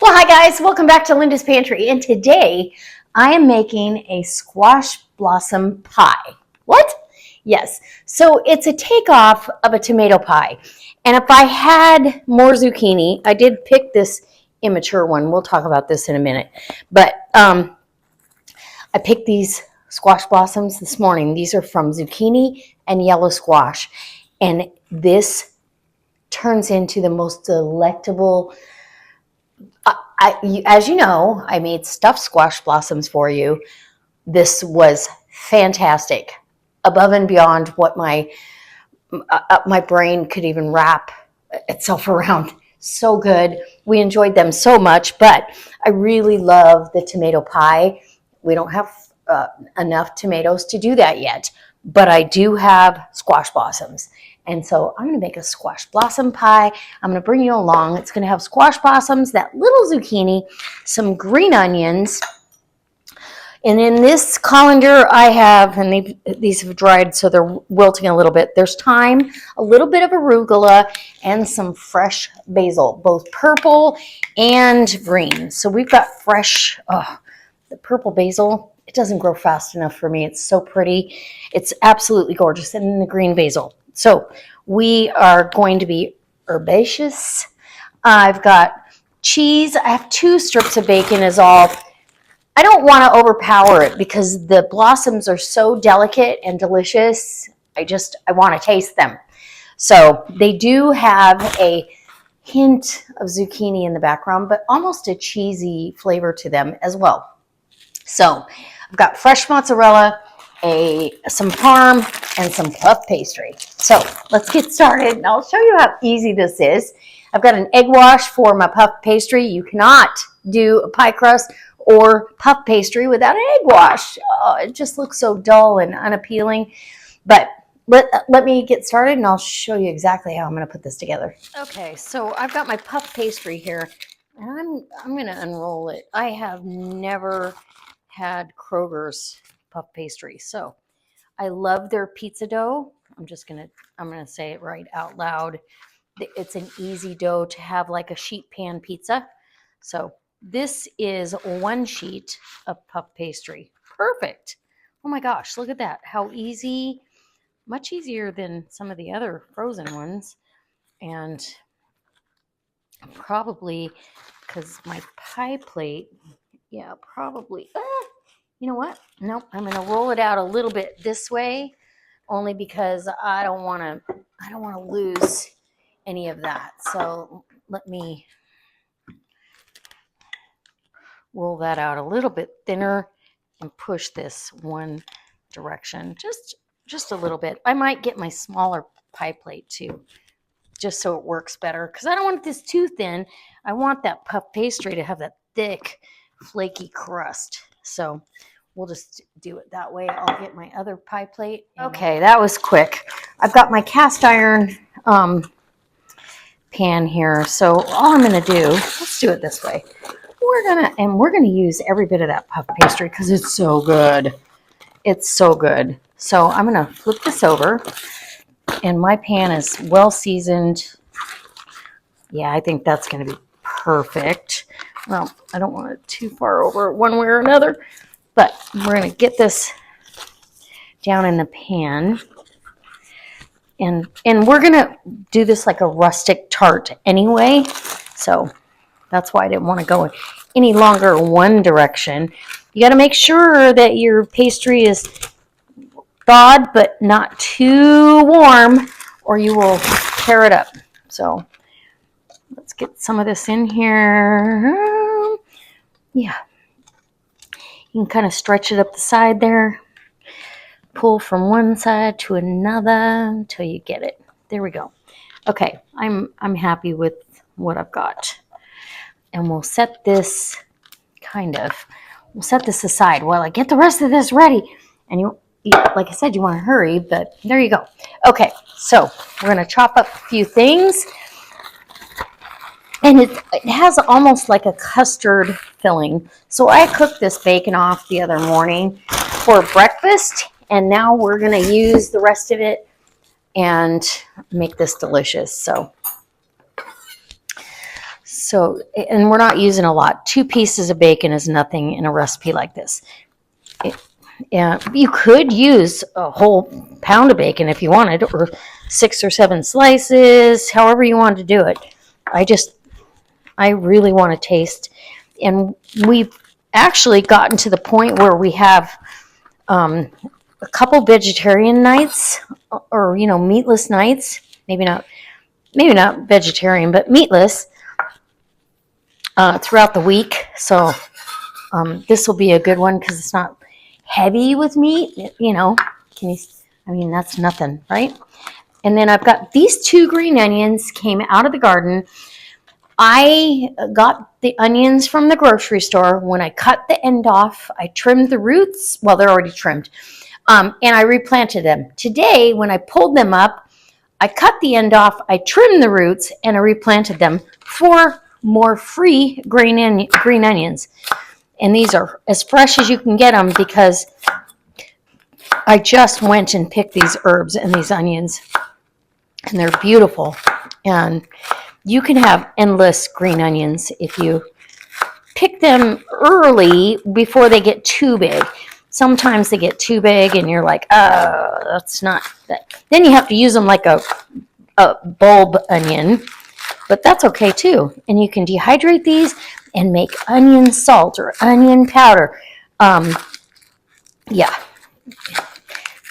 Well, hi guys, welcome back to Linda's Pantry, and today I am making a squash blossom pie. What? Yes, so it's a takeoff of a tomato pie, and if I had more zucchini, I did pick this immature one. We'll talk about this in a minute, but I picked these squash blossoms this morning. These are from zucchini and yellow squash, and this turns into the most delectable. As you know, I made stuffed squash blossoms for you. This was fantastic, above and beyond what my brain could even wrap itself around. So good. We enjoyed them so much, but I really love the tomato pie. We don't have enough tomatoes to do that yet, but I do have squash blossoms. And so I'm going to make a squash blossom pie. I'm going to bring you along. It's going to have squash blossoms, that little zucchini, some green onions. And in this colander I have, and these have dried so they're wilting a little bit. There's thyme, a little bit of arugula, and some fresh basil, both purple and green. So we've got fresh, the purple basil. It doesn't grow fast enough for me. It's so pretty. It's absolutely gorgeous. And then the green basil. So we are going to be herbaceous. I've got cheese. I have 2 strips of bacon is all. I don't want to overpower it because the blossoms are so delicate and delicious. I want to taste them. So they do have a hint of zucchini in the background, but almost a cheesy flavor to them as well. So I've got fresh mozzarella, some parm, and some puff pastry. So let's get started, and I'll show you how easy this is. I've got an egg wash for my puff pastry. You cannot do a pie crust or puff pastry without an egg wash. Oh, it just looks so dull and unappealing. But let me get started, and I'll show you exactly how I'm going to put this together. Okay, so I've got my puff pastry here, and I'm going to unroll it. I have never had Kroger's puff pastry, so I love their pizza dough. I'm gonna say it right out loud. It's an easy dough to have, like a sheet pan pizza. So this is 1 sheet of puff pastry. Perfect. Oh my gosh, look at that. How easy, much easier than some of the other frozen ones. And probably because my pie plate, yeah, probably. You know what? Nope, I'm going to roll it out a little bit this way, only because I don't want to lose any of that. So let me roll that out a little bit thinner and push this one direction, just a little bit. I might get my smaller pie plate too, just so it works better, because I don't want this too thin. I want that puff pastry to have that thick, flaky crust. So we'll just do it that way. I'll get my other pie plate. Okay, that was quick. I've got my cast iron pan here. So all I'm going to do, let's do it this way. We're going to use every bit of that puff pastry because it's so good. It's so good. So I'm going to flip this over, and my pan is well seasoned. Yeah, I think that's going to be perfect. Well, I don't want it too far over one way or another. But we're going to get this down in the pan. And we're going to do this like a rustic tart anyway. So that's why I didn't want to go any longer one direction. You got to make sure that your pastry is thawed but not too warm, or you will tear it up. So let's get some of this in here. Yeah. You can kind of stretch it up the side there. Pull from one side to another until you get it. There we go. Okay, I'm happy with what I've got. And we'll set this aside while I get the rest of this ready. And you like I said, you want to hurry, but there you go. Okay, so we're going to chop up a few things. And it has almost like a custard filling. So I cooked this bacon off the other morning for breakfast, and now we're going to use the rest of it and make this delicious. So So, and we're not using a lot. 2 pieces of bacon is nothing in a recipe like this. You could use a whole pound of bacon if you wanted, or 6 or 7 slices, however you want to do it. I really want to taste. And we've actually gotten to the point where we have a couple vegetarian nights, or meatless nights. Maybe not vegetarian, but meatless throughout the week. So this will be a good one because it's not heavy with meat. That's nothing, right? And then I've got these 2 green onions, came out of the garden. I got the onions from the grocery store. When I cut the end off, I trimmed the roots. Well, they're already trimmed. And I replanted them. Today, when I pulled them up, I cut the end off, I trimmed the roots, and I replanted them for more free green onions. And these are as fresh as you can get them because I just went and picked these herbs and these onions. And they're beautiful. And you can have endless green onions if you pick them early before they get too big. Sometimes they get too big and you're like, oh, that's not that. Then you have to use them like a bulb onion, but that's okay too. And you can dehydrate these and make onion salt or onion powder. Yeah,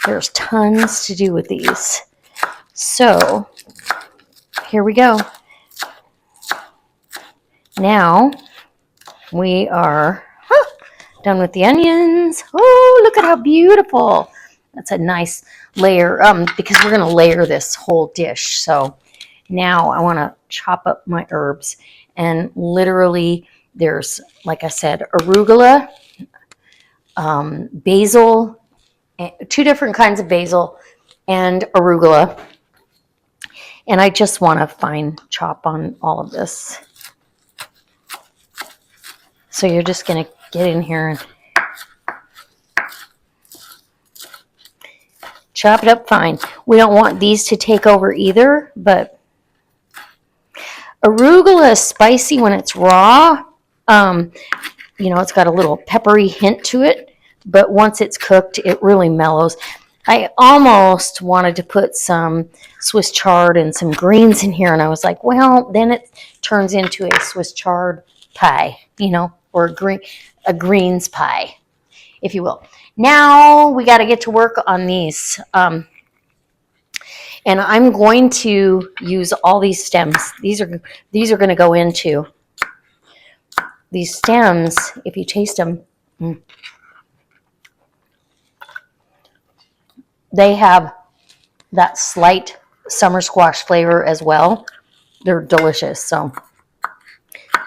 there's tons to do with these. So here we go. Now we are done with the onions. Oh, look at how beautiful. That's a nice layer because we're going to layer this whole dish. So now I want to chop up my herbs. And literally there's, like I said, arugula, basil, 2 different kinds of basil and arugula. And I just want to fine chop on all of this. So you're just going to get in here and chop it up fine. We don't want these to take over either, but arugula is spicy when it's raw. It's got a little peppery hint to it, but once it's cooked, it really mellows. I almost wanted to put some Swiss chard and some greens in here, and I was like, well, then it turns into a Swiss chard pie, or a greens pie, if you will. Now we got to get to work on these. And I'm going to use all these stems. These are going to go into these stems. If you taste them, they have that slight summer squash flavor as well. They're delicious. So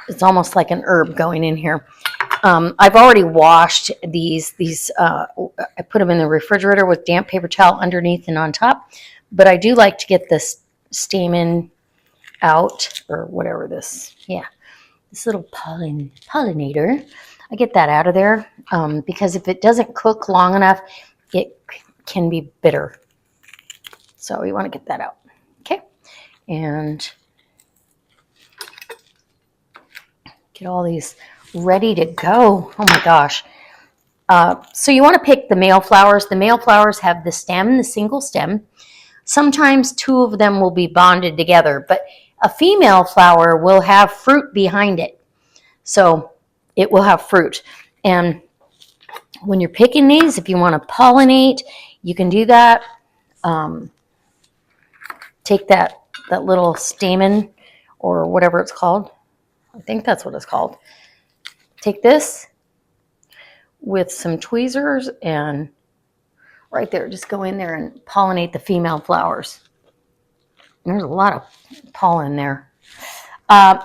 it's almost like an herb going in here. I've already washed these. I put them in the refrigerator with damp paper towel underneath and on top. But I do like to get this stamen out, or whatever this little pollinator. I get that out of there because if it doesn't cook long enough, it can be bitter. So you want to get that out. Okay. And get all these ready to go. Oh my gosh. So you want to pick the male flowers. The male flowers have the stem, the single stem. Sometimes 2 of them will be bonded together, but a female flower will have fruit behind it. So it will have fruit. And when you're picking these, if you want to pollinate, you can do that. Take that little stamen or whatever it's called. I think that's what it's called. Take this with some tweezers and right there, just go in there and pollinate the female flowers. There's a lot of pollen there.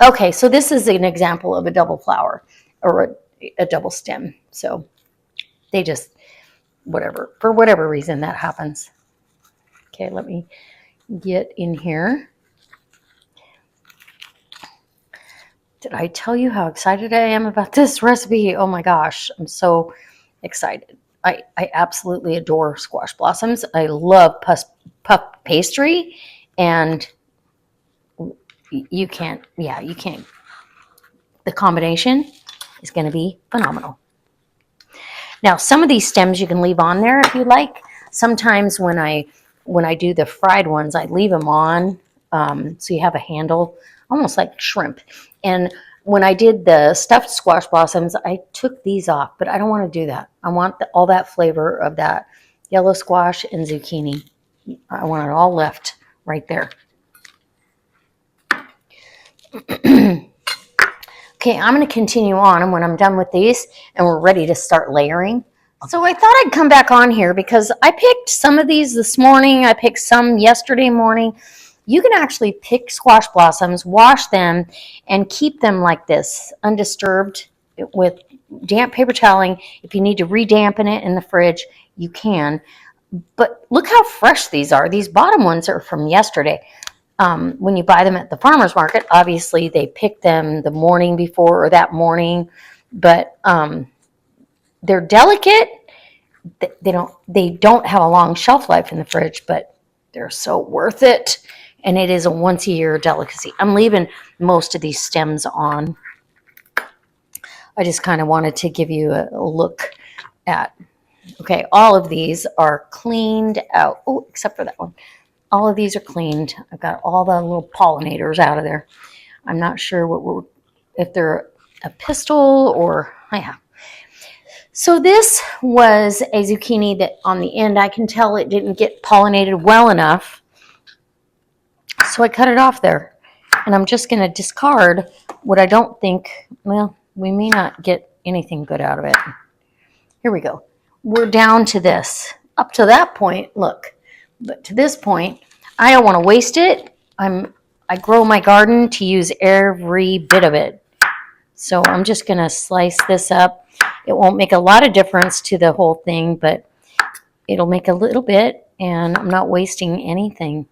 Okay, so this is an example of a double flower or a double stem. So they just, for whatever reason that happens. Okay, let me get in here. Did I tell you how excited I am about this recipe? Oh my gosh, I'm so excited. I absolutely adore squash blossoms. I love puff pastry, and you can't the combination is going to be phenomenal. Now, some of these stems you can leave on there if you like. Sometimes when I do the fried ones, I leave them on so you have a handle, almost like shrimp. And when I did the stuffed squash blossoms, I took these off, but I don't want to do that. I want all that flavor of that yellow squash and zucchini. I want it all left right there. Okay, I'm going to continue on, and when I'm done with these and we're ready to start layering. So I thought I'd come back on here because I picked some of these this morning. I picked some yesterday morning. You can actually pick squash blossoms, wash them, and keep them like this, undisturbed with damp paper toweling. If you need to redampen it in the fridge, you can. But look how fresh these are. These bottom ones are from yesterday. When you buy them at the farmer's market, obviously they pick them the morning before or that morning, but they're delicate. They don't have a long shelf life in the fridge, but they're so worth it. And it is a once a year delicacy. I'm leaving most of these stems on. I just kind of wanted to give you a look at, okay, all of these are cleaned out. Oh, except for that one. All of these are cleaned. I've got all the little pollinators out of there. I'm not sure if they're a pistil or, yeah. So this was a zucchini that on the end, I can tell it didn't get pollinated well enough. So I cut it off there. And I'm just going to discard what I don't think, well, we may not get anything good out of it. Here we go. We're down to this. Up to that point, look. But to this point, I don't want to waste it. I grow my garden to use every bit of it. So I'm just going to slice this up. It won't make a lot of difference to the whole thing, but it'll make a little bit, and I'm not wasting anything.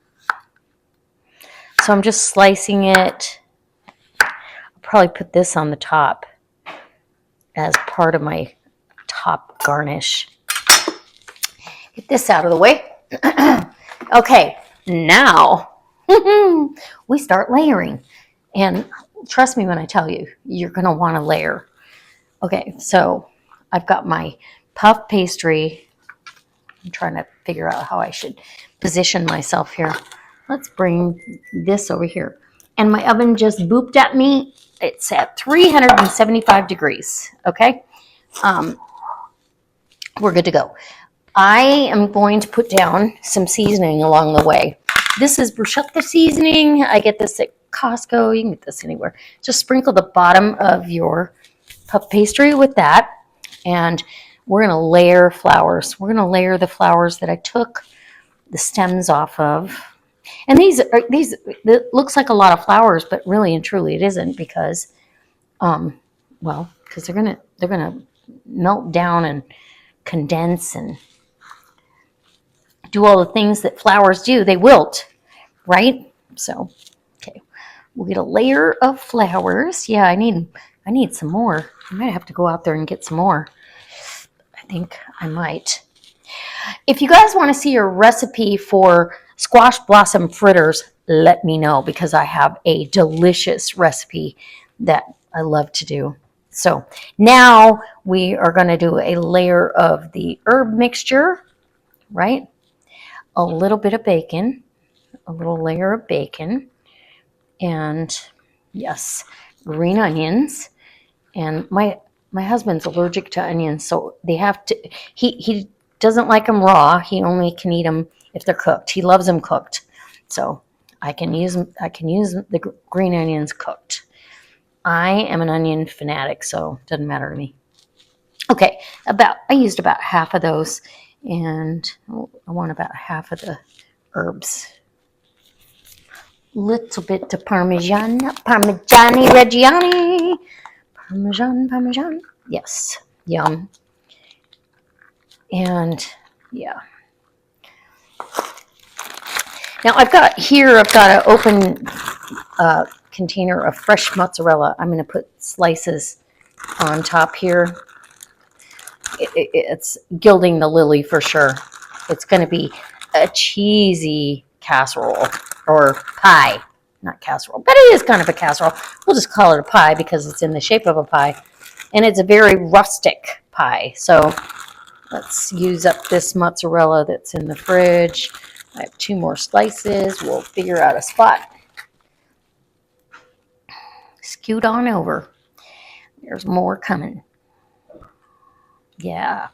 So I'm just slicing it. I'll probably put this on the top as part of my top garnish. Get this out of the way. Okay, now we start layering. And trust me when I tell you, you're going to want to layer. Okay, so I've got my puff pastry. I'm trying to figure out how I should position myself here. Let's bring this over here. And my oven just booped at me. It's at 375 degrees, okay? We're good to go. I am going to put down some seasoning along the way. This is bruschetta seasoning. I get this at Costco. You can get this anywhere. Just sprinkle the bottom of your puff pastry with that. And we're going to layer flowers. We're going to layer the flowers that I took the stems off of. And these it looks like a lot of flowers, but really and truly it isn't because, because they're gonna melt down and condense and do all the things that flowers do. They wilt, right? So, okay, we'll get a layer of flowers. Yeah, I need some more. I might have to go out there and get some more. I think I might. If you guys want to see a recipe for squash blossom fritters, let me know because I have a delicious recipe that I love to do. So now we are going to do a layer of the herb mixture, right? A little bit of bacon, a little layer of bacon, and yes, green onions. And my husband's allergic to onions, so they have to, he doesn't like them raw. He only can eat them if they're cooked. He loves them cooked. So I can use the green onions cooked. I am an onion fanatic, so it doesn't matter to me. Okay, I used about half of those, and I want about half of the herbs. Little bit of Parmesan, Parmigiani Reggiani. Parmesan. Yes, yum. And yeah. Now I've got an open container of fresh mozzarella. I'm going to put slices on top here. It's gilding the lily for sure. It's going to be a cheesy casserole or pie. not casserole, but it is kind of a casserole. We'll just call it a pie because it's in the shape of a pie. And it's a very rustic pie. So let's use up this mozzarella that's in the fridge. I have 2 more slices. We'll figure out a spot. Scoot on over. There's more coming. Yeah.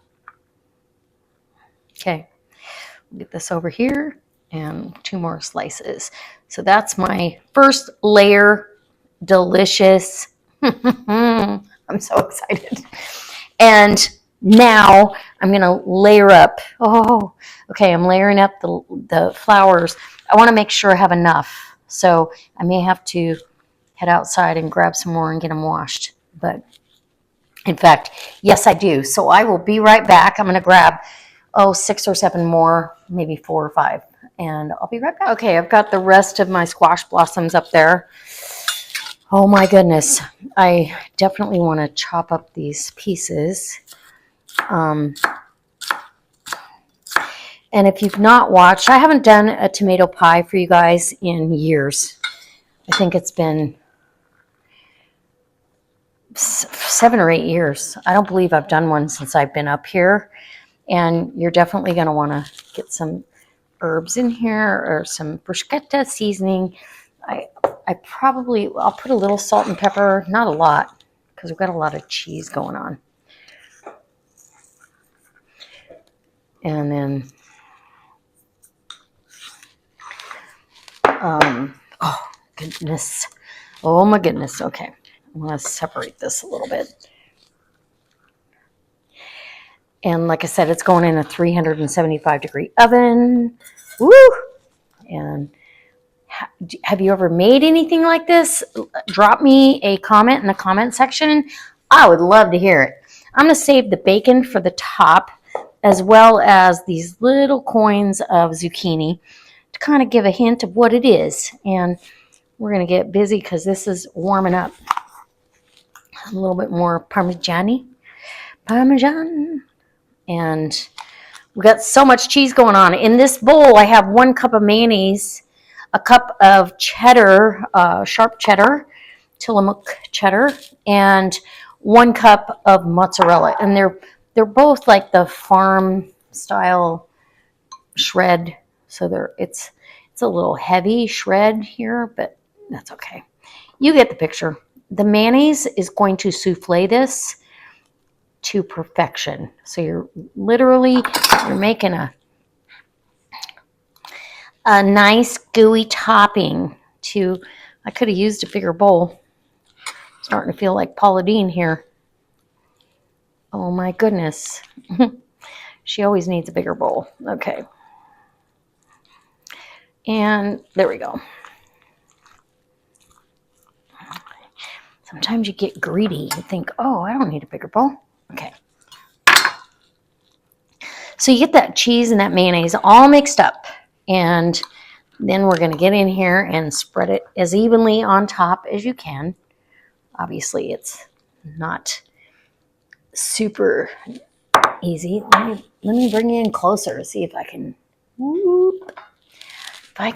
Okay. Get this over here and 2 more slices. So that's my first layer. Delicious. I'm so excited. And now I'm going to layer up. Oh, okay. I'm layering up the flowers. I want to make sure I have enough. So I may have to head outside and grab some more and get them washed. But in fact, yes, I do. So I will be right back. I'm going to grab, 6 or 7 more, maybe 4 or 5. And I'll be right back. Okay, I've got the rest of my squash blossoms up there. Oh my goodness. I definitely want to chop up these pieces. And if you've not watched, I haven't done a tomato pie for you guys in years. I think it's been 7 or 8 years. I don't believe I've done one since I've been up here. And you're definitely going to want to get some herbs in here or some bruschetta seasoning. I'll put a little salt and pepper, not a lot, because we've got a lot of cheese going on. And then, oh goodness. Oh my goodness. Okay. I'm going to separate this a little bit. And like I said, it's going in a 375-degree oven. Woo! And have you ever made anything like this? Drop me a comment in the comment section. I would love to hear it. I'm going to save the bacon for the top, as well as these little coins of zucchini to kind of give a hint of what it is. And we're going to get busy because this is warming up. A little bit more Parmesan. And we got so much cheese going on. In this bowl, I have 1 cup of mayonnaise, a cup of cheddar, sharp cheddar, Tillamook cheddar, and 1 cup of mozzarella. And they're both like the farm style shred. So it's a little heavy shred here, but that's okay. You get the picture. The mayonnaise is going to souffle this to perfection. So you're making a nice gooey topping to, I could have used a bigger bowl. Starting to feel like Paula Deen here. Oh my goodness. She always needs a bigger bowl. Okay. And there we go. Sometimes you get greedy. You think, oh, I don't need a bigger bowl. Okay. So you get that cheese and that mayonnaise all mixed up. And then we're going to get in here and spread it as evenly on top as you can. Obviously, it's not super easy. Let me bring you in closer, see if I can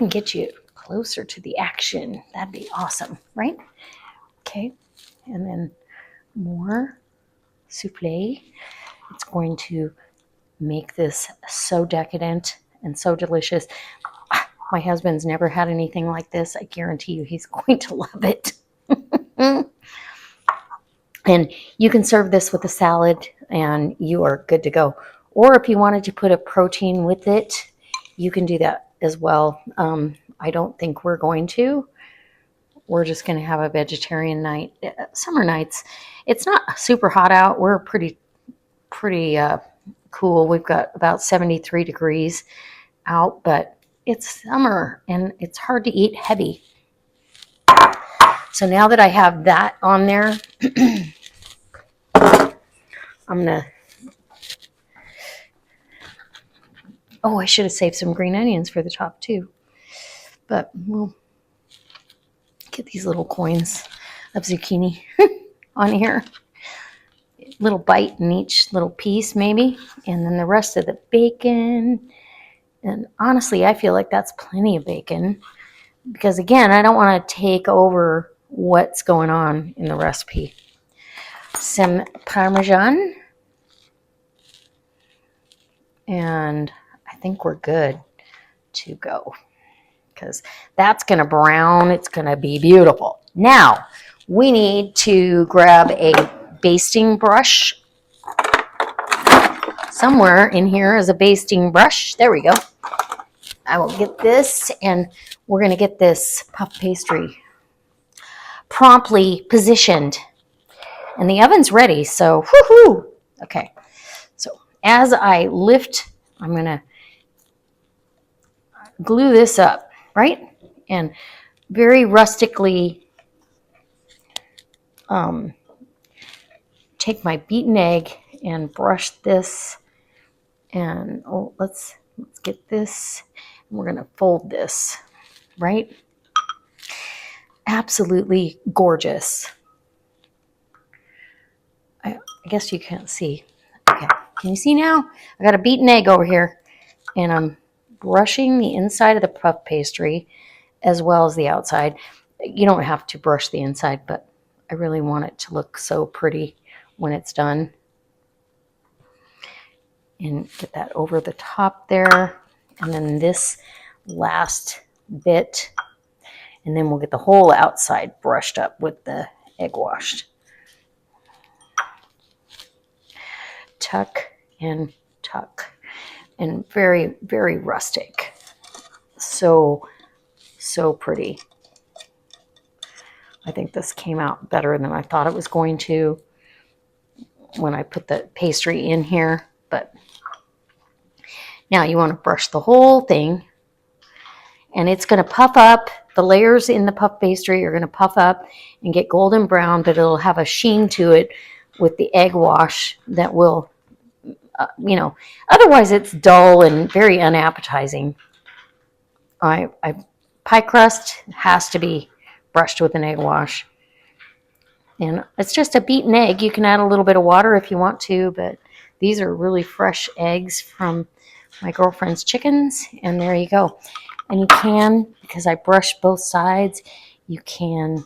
get you closer to the action. That'd be awesome, right? Okay. And then more souffle. It's going to make this so decadent and so delicious. My husband's never had anything like this. I guarantee you he's going to love it. And you can serve this with a salad and you are good to go. Or if you wanted to put a protein with it, you can do that as well. I don't think we're going to. We're just going to have a vegetarian night. Summer nights, it's not super hot out. We're pretty cool. We've got about 73 degrees out, but it's summer and it's hard to eat heavy. So now that I have that on there, I'm going to, I should have saved some green onions for the top too. But we'll get these little coins of zucchini on here. Little bite in each little piece maybe. And then the rest of the bacon. And honestly, I feel like that's plenty of bacon. because again, I don't want to take over what's going on in the recipe. Some Parmesan, and I think we're good to go, because that's going to brown. It's going to be beautiful. Now, we need to grab a basting brush. Somewhere in here is a basting brush. There we go. I will get this, and we're going to get this puff pastry promptly positioned. And the oven's ready, so woohoo! Okay, so as I lift, I'm going to glue this up, right? And very rustically take my beaten egg and brush this. And let's get this. We're going to fold this, right? Absolutely gorgeous. I guess you can't see. Okay, can you see now? I got a beaten egg over here, and I'm brushing the inside of the puff pastry as well as the outside. You don't have to brush the inside, but I really want it to look so pretty when it's done. And get that over the top there. And then this last bit, and then we'll get the whole outside brushed up with the egg washed. Tuck and tuck, and very, very rustic. So pretty. I think this came out better than I thought it was going to when I put the pastry in here. But now you want to brush the whole thing, and it's going to puff up. The layers in the puff pastry are going to puff up and get golden brown, but it'll have a sheen to it with the egg wash that will, otherwise it's dull and very unappetizing. Pie crust has to be brushed with an egg wash. And it's just a beaten egg. You can add a little bit of water if you want to, but these are really fresh eggs from my girlfriend's chickens, and there you go. And you can, because I brushed both sides, you can,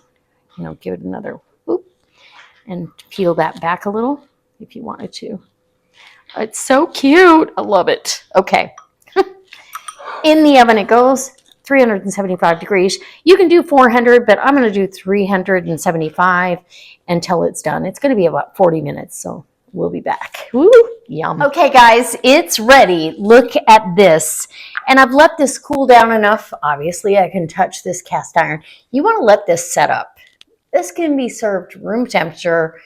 give it another whoop and peel that back a little if you wanted to. It's so cute. I love it. Okay. In the oven it goes, 375 degrees. You can do 400, but I'm going to do 375 until it's done. It's going to be about 40 minutes, so we'll be back. Woo, yum. Okay, guys, it's ready. Look at this. And I've let this cool down enough. Obviously, I can touch this cast iron. You want to let this set up. This can be served room temperature.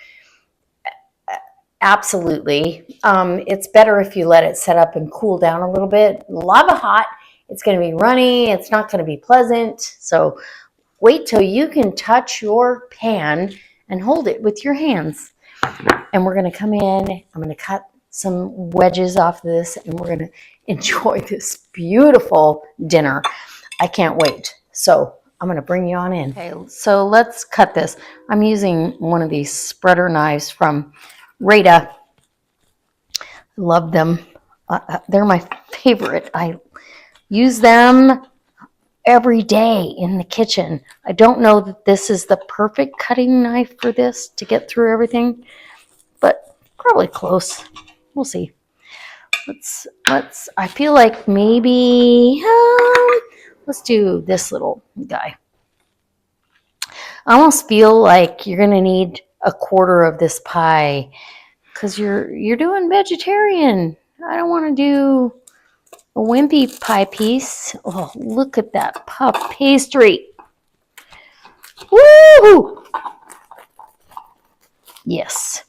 Absolutely. It's better if you let it set up and cool down a little bit. Lava hot, it's going to be runny. It's not going to be pleasant. So wait till you can touch your pan and hold it with your hands. And we're going to come in. I'm going to cut some wedges off of this, and we're going to enjoy this beautiful dinner. I can't wait. So I'm going to bring you on in. Okay, so let's cut this. I'm using one of these spreader knives from Rada. Love them. They're my favorite. I use them every day in the kitchen. I don't know that this is the perfect cutting knife for this to get through everything, but probably close. We'll see. Let's. I feel like maybe let's do this little guy. I almost feel like you're gonna need a quarter of this pie because you're doing vegetarian. I don't want to do a wimpy pie piece. Oh, look at that puff pastry. Woo! Yes.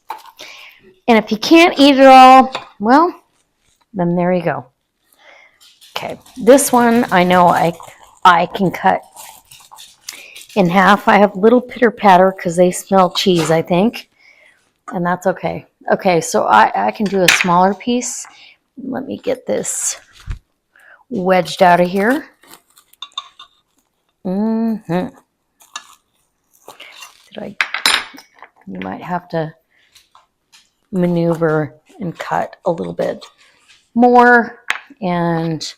And if you can't eat it all, well, then there you go. Okay, this one I know I can cut in half. I have little pitter patter because they smell cheese, I think, and that's okay. Okay, so I can do a smaller piece. Let me get this wedged out of here. You might have to maneuver and cut a little bit more, and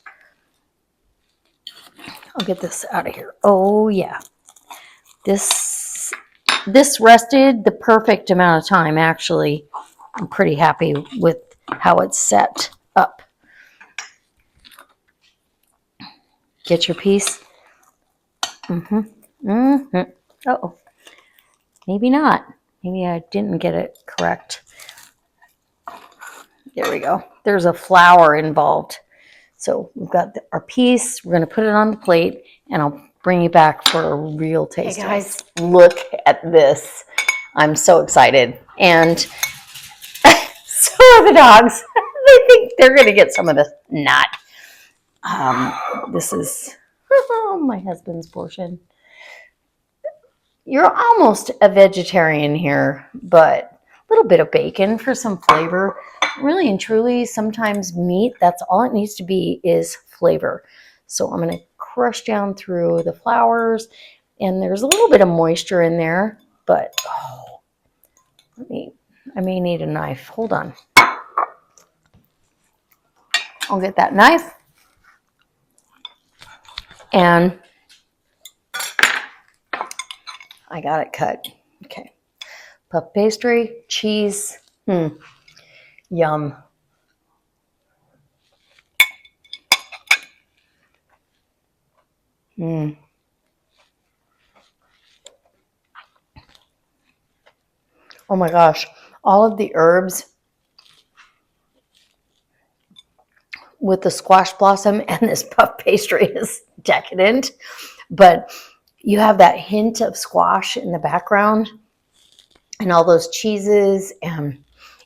I'll get this out of here. Oh yeah. This rested the perfect amount of time, actually. I'm pretty happy with how it's set up. Get your piece. Uh-oh. Maybe not. Maybe I didn't get it correct. There we go. There's a flour involved. So we've got our piece. We're going to put it on the plate, and I'll bring you back for a real taste. Hey guys, look at this. I'm so excited. And so are the dogs. They think they're going to get some of this. Not. This is my husband's portion. You're almost a vegetarian here, but a little bit of bacon for some flavor. Really and truly, sometimes meat, that's all it needs to be, is flavor. So I'm going to crush down through the flours, and there's a little bit of moisture in there, but I may need a knife. Hold on. I'll get that knife. And I got it cut. Okay. Puff pastry, cheese. Yum. Oh my gosh. All of the herbs with the squash blossom and this puff pastry is decadent. But you have that hint of squash in the background and all those cheeses, and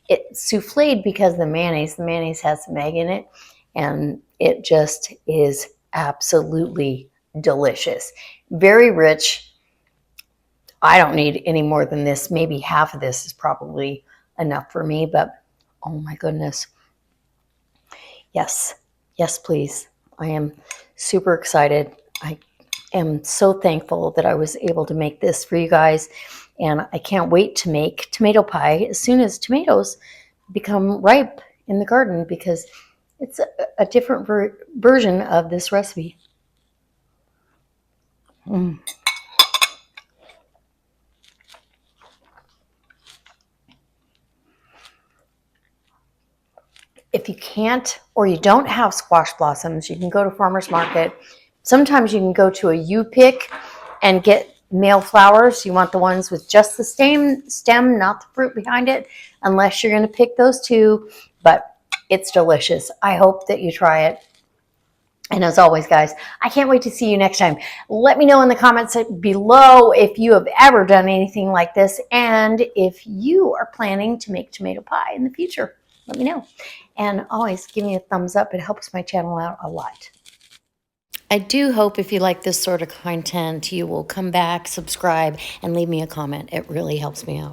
it's souffled because the mayonnaise has some egg in it, and it just is absolutely delicious. Very rich. I don't need any more than this. Maybe half of this is probably enough for me, but oh my goodness. Yes, yes, please. I am super excited. I am so thankful that I was able to make this for you guys, and I can't wait to make tomato pie as soon as tomatoes become ripe in the garden, because it's a different version of this recipe. If you can't or you don't have squash blossoms, you can go to farmer's market. Sometimes you can go to a U-Pick and get male flowers. You want the ones with just the stem, not the fruit behind it, unless you're going to pick those two. But it's delicious. I hope that you try it. And as always, guys, I can't wait to see you next time. Let me know in the comments below if you have ever done anything like this, and if you are planning to make tomato pie in the future. Let me know. And always give me a thumbs up. It helps my channel out a lot. I do hope if you like this sort of content, you will come back, subscribe, and leave me a comment. It really helps me out.